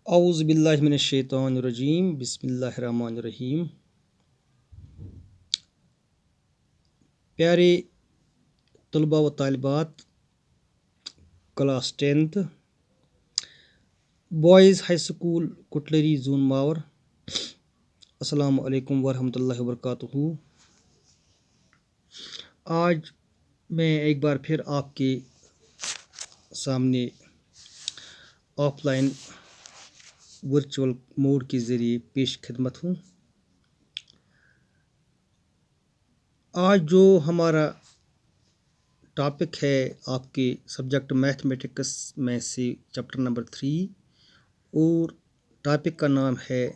औज़ु बिल्लाहि मिनश्शैतानिर्रजीम बिस्मिल्लाहिर्रहमानिर्रहीम। प्यारे तलबा व तालिबात, class 10th boys high school कुटलरी जून मावर, अस्सलामु अलैकुम वरहमतुल्लाहि वबरकातुहू। आज मैं एक बार फिर आपके सामने ऑफलाइन वर्चुअल मोड के ज़रिए पेश खिदमत हूँ। आज जो हमारा टॉपिक है आपके सब्जेक्ट मैथमेटिक्स में से चैप्टर नंबर 3 और टॉपिक का नाम है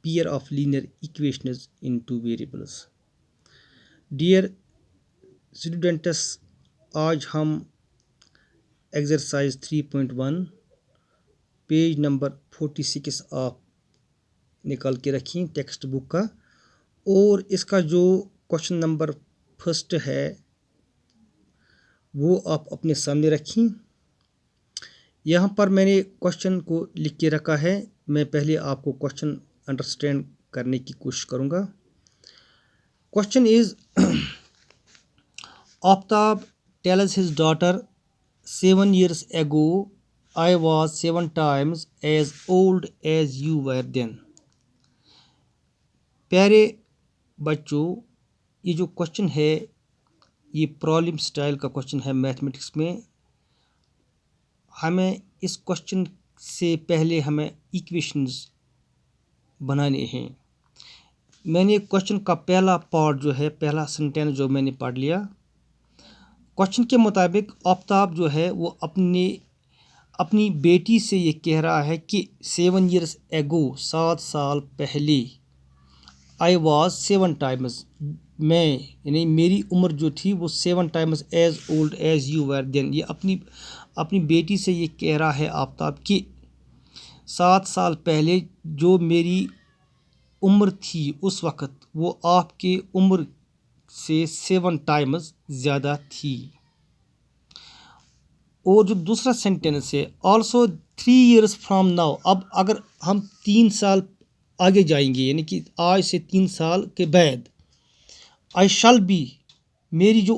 pair of linear equations in two variables. Dear students, आज हम एक्सरसाइज 3.1 पेज नंबर 46 आप निकाल के रखें टेक्स्ट बुक का, और इसका जो क्वेश्चन नंबर फर्स्ट है वो आप अपने सामने रखें। यहाँ पर मैंने क्वेश्चन को लिख के रखा है। मैं पहले आपको क्वेश्चन अंडरस्टैंड करने की कोशिश करूँगा। Question is Aftab tales his daughter 7 years ago I was 7 times as old as you were then। प्यारे बच्चों, ये जो क्वेश्चन है ये प्रॉब्लम स्टाइल का क्वेश्चन है मैथमेटिक्स में। हमें इस क्वेश्चन से पहले हमें इक्वेशंस बनाने हैं। मैंने क्वेश्चन का पहला पार्ट जो है, पहला सेंटेंस जो मैंने पढ़ लिया। क्वेश्चन के मुताबिक आफ्ताब जो है वो अपनी बेटी से ये कह रहा है कि 7 years ago 7 साल पहले I was 7 times, मैं यानी मेरी उम्र जो थी वो 7 times as old as you were then। ये अपनी बेटी से ये कह रहा है आफ्ताब कि 7 साल पहले जो मेरी उम्र थी उस वक़्त वो आपके उम्र से 7 times ज़्यादा थी। और जो दूसरा सेंटेंस है ऑल्सो 3 years from now, अब अगर हम 3 साल आगे जाएंगे यानी कि आज से 3 साल के बाद, आई शैल बी, मेरी जो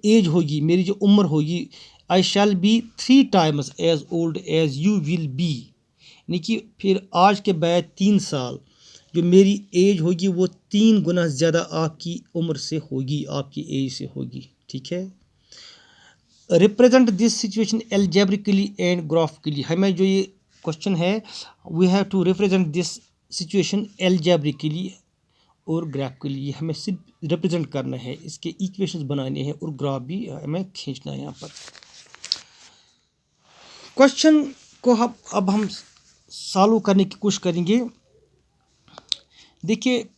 एज होगी, मेरी जो उम्र होगी, I shall be 3 times as old as you will be, यानी कि फिर आज के बाद 3 साल जो मेरी एज होगी वो 3 गुना ज़्यादा आपकी उम्र से होगी, आपकी एज से होगी। ठीक है। Represent this situation algebraically and graphically. हमें जो ये क्वेश्चन है we have to represent this situation algebraically और ग्राफिकली। हमें सिर्फ रिप्रेजेंट करना है, इसके इक्वेशंस बनाने हैं और ग्राफ भी हमें खींचना है। यहाँ पर क्वेश्चन को अब हम सॉल्व करने की कोशिश करेंगे। देखिए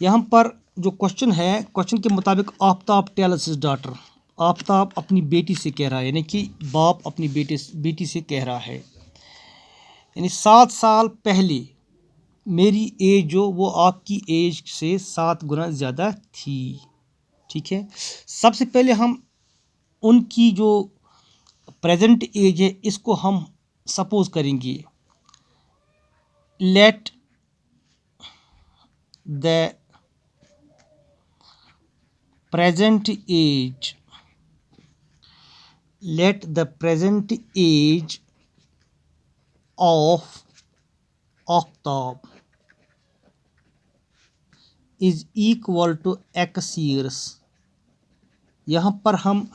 यहाँ पर जो क्वेश्चन है, क्वेश्चन के मुताबिक Aftab tales his daughter, Aftab अपनी बेटी से कह रहा है, यानी कि बाप अपनी बेटी से कह रहा है, यानी 7 साल पहले मेरी एज जो वो आपकी एज से 7 गुना ज़्यादा थी। ठीक है। सबसे पहले हम उनकी जो प्रेजेंट एज है इसको हम सपोज करेंगे। Let the present age of Aftab is equal to x years। यहाँ पर हम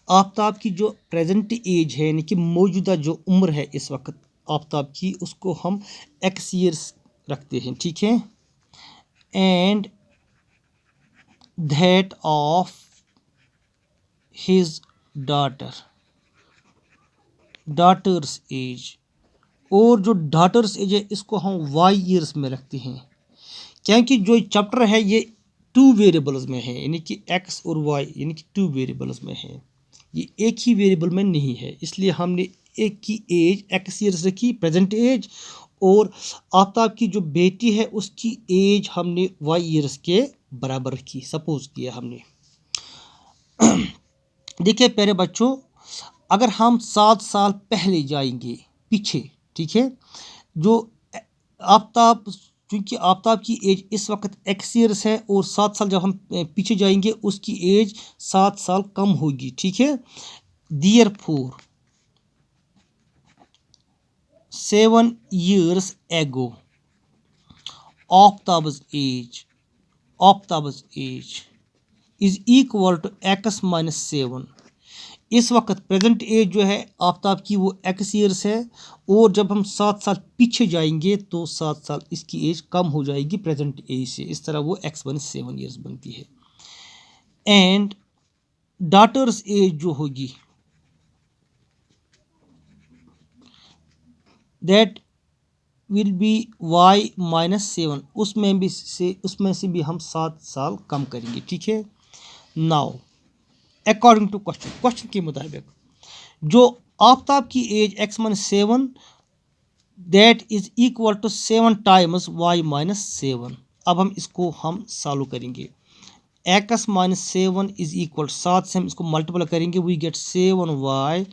आफ्ताब की जो प्रेजेंट एज है यानी कि मौजूदा जो उम्र है इस वक्त आफ्ताब की, उसको हम x years रखते हैं। ठीक है। And that of his daughter's age, और जो डॉटर्स एज है इसको हम y years में रखते हैं, क्योंकि जो चैप्टर है ये 2 वेरिएबल्स में है, यानी कि x और y यानी कि 2 वेरिएबल्स में है, ये एक ही वेरिएबल में नहीं है। इसलिए हमने एक की एज x years रखी प्रेजेंट एज, और आफ्ताब की जो बेटी है उसकी एज हमने y years के बराबर रखी, सपोज किया हमने। देखिए प्यारे बच्चों, अगर हम 7 साल पहले जाएंगे पीछे, ठीक है। जो आफ्ताब, चूँकि आफ्ताब की एज इस वक्त एक्स ईयर्स है और 7 साल जब हम पीछे जाएंगे उसकी एज 7 साल कम होगी, ठीक है। Therefore 7 years ago Aftab's age is equal to X minus 7। इस वक्त प्रेजेंट एज जो है आफ्ताब की वो एक्स ईयर्स है, और जब हम 7 साल पीछे जाएंगे तो 7 साल इसकी एज कम हो जाएगी प्रेजेंट एज से, इस तरह वो एक्स माइनस 7 ईयर्स बनती है। एंड डॉटर्स एज जो होगी that will be Y minus 7, उसमें से भी हम 7 साल कम करेंगे, ठीक है। नाउ अकॉर्डिंग टू क्वेश्चन के मुताबिक जो आफ्ताब की age X minus 7 that is equal to 7 times Y minus 7। अब हम इसको सॉल्व करेंगे। एक्स माइनस 7 इज इक्वल 7 से हम इसको मल्टीप्लाई करेंगे, वी गेट 7 वाई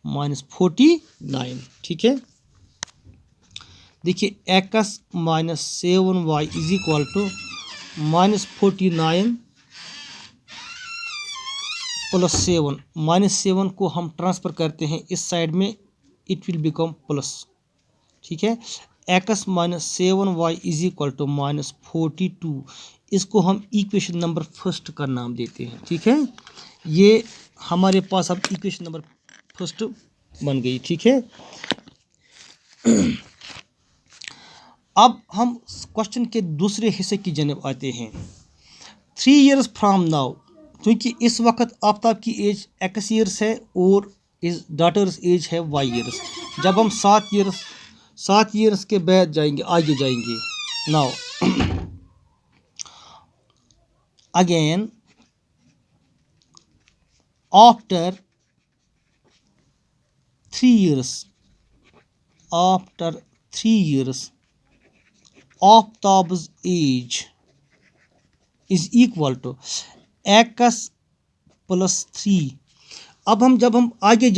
माइनस 49, ठीक है। देखिए X minus 7 Y is equal to minus 49 plus 7, minus 7 को हम ट्रांसफ़र करते हैं इस साइड में, इट विल बिकम प्लस, ठीक है। X minus 7 Y is equal to minus 42, इसको हम इक्वेशन नंबर फर्स्ट का नाम देते हैं, ठीक है। ये हमारे पास अब इक्वेशन नंबर फर्स्ट बन गई, ठीक है। अब हम क्वेश्चन के दूसरे हिस्से की जानब आते हैं। 3 years फ्राम नाउ, क्योंकि इस वक्त आफ्ताब की एज एक्स ईयर्स है और इस डॉटर्स एज है वाई ईयर्स। जब हम 7 ईयर्स के बाद आगे जाएंगे। Now again after 3 years Aftab's age is equal to X plus 3। अब जब हम आगे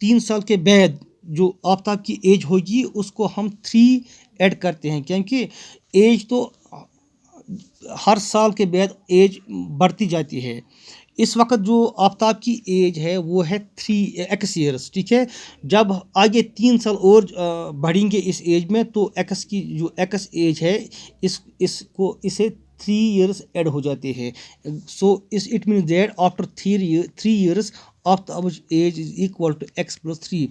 3 साल के बाद जो आफ्ताब की एज होगी उसको हम 3 ऐड करते हैं, क्योंकि एज तो हर साल के बाद एज बढ़ती जाती है। इस वक्त जो आफ्ताब की एज है वो है 3 एक्स ईयर्स, ठीक है। जब आगे 3 साल और बढ़ेंगे इस एज में तो एक्स की जो एक्स एज है इसे 3 ईयर्स ऐड हो जाते हैं। So it means that after 3 years Aftab age is equal to X plus 3।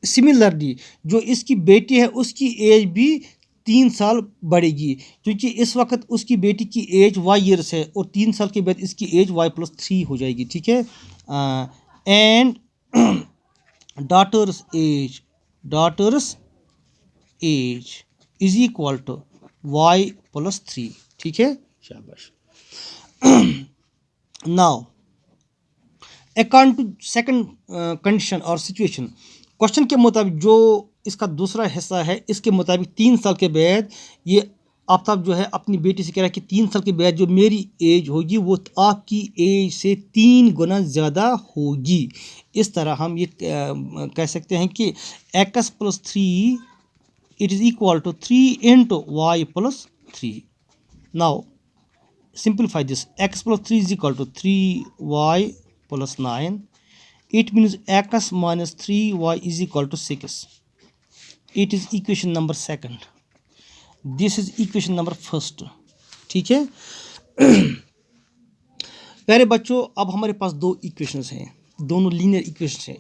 Similarly जो इसकी बेटी है उसकी एज भी 3 साल बढ़ेगी, क्योंकि इस वक्त उसकी बेटी की एज वाई ईयर्स है और 3 साल के बाद इसकी एज वाई प्लस 3 हो जाएगी, ठीक है। And daughter's age is equal to Y plus 3, ठीक है। शाबाश। Now according to second condition और सिचुएशन, क्वेश्चन के मुताबिक जो इसका दूसरा हिस्सा है इसके मुताबिक 3 साल के बाद ये आफ्ताब जो है अपनी बेटी से कह रहा है कि 3 साल के बाद जो मेरी एज होगी वो आपकी एज से 3 गुना ज़्यादा होगी। इस तरह हम ये कह सकते हैं कि X plus 3 it is equal to 3 into Y plus 3। Now simplify this, x plus 3 is equal to 3y plus 9. It means x minus 3y is equal to 6. It is equation number second. This is equation number first, ठीक है। प्यारे बच्चों अब हमारे पास 2 equations हैं, दोनों linear equations हैं।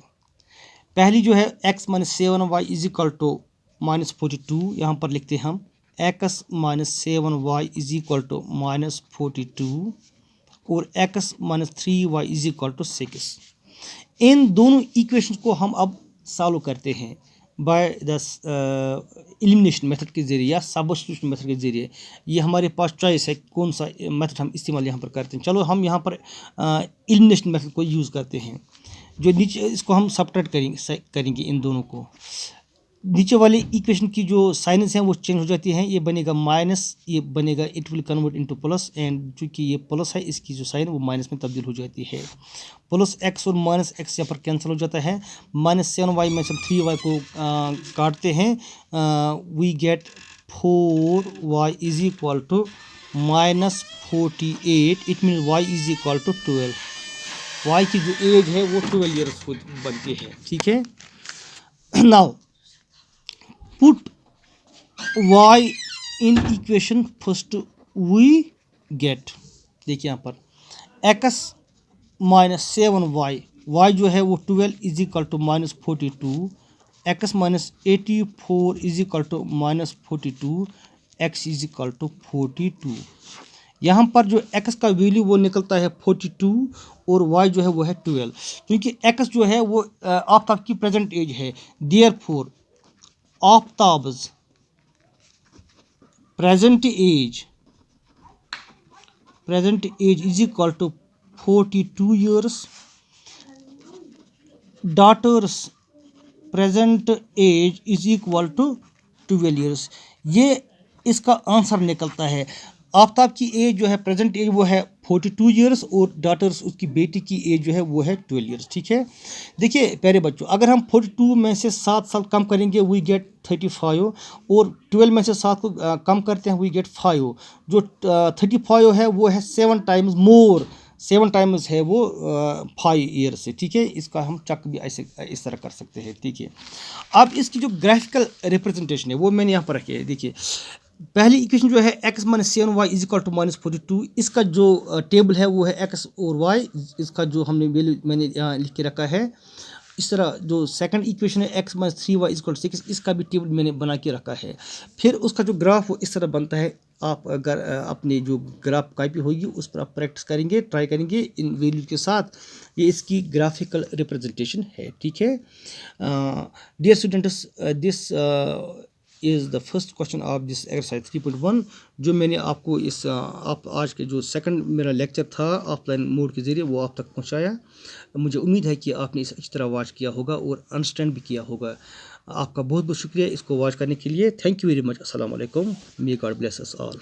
पहली जो है x minus 7y is equal to minus 42, यहाँ पर लिखते हैं हम X minus 7y is equal to minus 42 और X minus 3y is equal to 6। इन दोनों इक्वेशन को हम अब सॉल्व करते हैं बाय द एलिमिनेशन मेथड के ज़रिए या सब्स्टिट्यूशन मेथड के ज़रिए। ये हमारे पास चॉइस है कौन सा मेथड हम इस्तेमाल यहाँ पर करते हैं। चलो हम यहाँ पर एलिमिनेशन मेथड को यूज़ करते हैं। जो नीचे इसको हम सब्ट्रैक्ट करेंगे इन दोनों को। नीचे वाले इक्वेशन की जो साइंस हैं वो चेंज हो जाती हैं, ये बनेगा माइनस, ये बनेगा it will convert into plus, and चूँकि ये प्लस है इसकी जो साइन वो माइनस में तब्दील हो जाती है। प्लस एक्स और माइनस एक्स यहाँ पर कैंसिल हो जाता है। -7y में से 3y को काटते हैं, we get 4y is equal to -48, it mean y is equal to 12। y की जो एज है वो 12 ईयर्स बनती है, ठीक है। Now put y in equation first, we get, देखिए यहाँ पर x -7y, y जो है वो 12 is equal to -42, x -84 is equal to -42, x is equal to 42। यहाँ पर जो x का वैल्यू वो निकलता है 42 और y जो है वो है 12, क्योंकि x जो है वो आफ्ताब की प्रेजेंट एज है। Therefore Aftab's present age is equal to 42 years, daughter's present age is equal to 12 years। ये इसका आंसर निकलता है। आफ्ताब की एज जो है प्रेजेंट एज वो है 42 ईयर्स और डॉटर्स उसकी बेटी की एज जो है वो है 12 ईयर्स, ठीक है। देखिए प्यारे बच्चों, अगर हम 42 में से 7 साल कम करेंगे वी गेट 35, और 12 में से 7 को कम करते हैं वी गेट 5। जो 35 है वो है 7 टाइम्स मोर, 7 टाइम्स है वो 5 ईयर से, ठीक है। इसका हम चक भी ऐसे इस तरह कर सकते हैं, ठीक है। अब इसकी जो ग्राफिकल रिप्रेजेंटेशन है वो मैंने यहाँ पर रखी है। देखिए पहली इक्वेशन जो है x -7y is equal to -42, इसका जो टेबल है वो है x और y, इसका जो हमने वैल्यू मैंने यहाँ लिख के रखा है। इस तरह जो सेकंड इक्वेशन है x -3y is equal to 6, इसका भी टेबल मैंने बना के रखा है। फिर उसका जो ग्राफ वो इस तरह बनता है। आप अगर अपने जो ग्राफ कॉपी होगी उस पर आप प्रैक्टिस करेंगे, ट्राई करेंगे इन वैल्यू के साथ, ये इसकी ग्राफिकल रिप्रेजेंटेशन है, ठीक है। Dear students, this is the first question of this exercise 3.1, जो मैंने आपको इस आप आज के जो सेकंड मेरा लेक्चर था ऑफलाइन मोड के ज़रिए वो आप तक पहुंचाया। मुझे उम्मीद है कि आपने इसे अच्छी तरह वॉच किया होगा और अंडरस्टैंड भी किया होगा। आपका बहुत बहुत शुक्रिया इसको वॉच करने के लिए। Thank you very much. अस्सलाम वालेकुम। May God bless us all.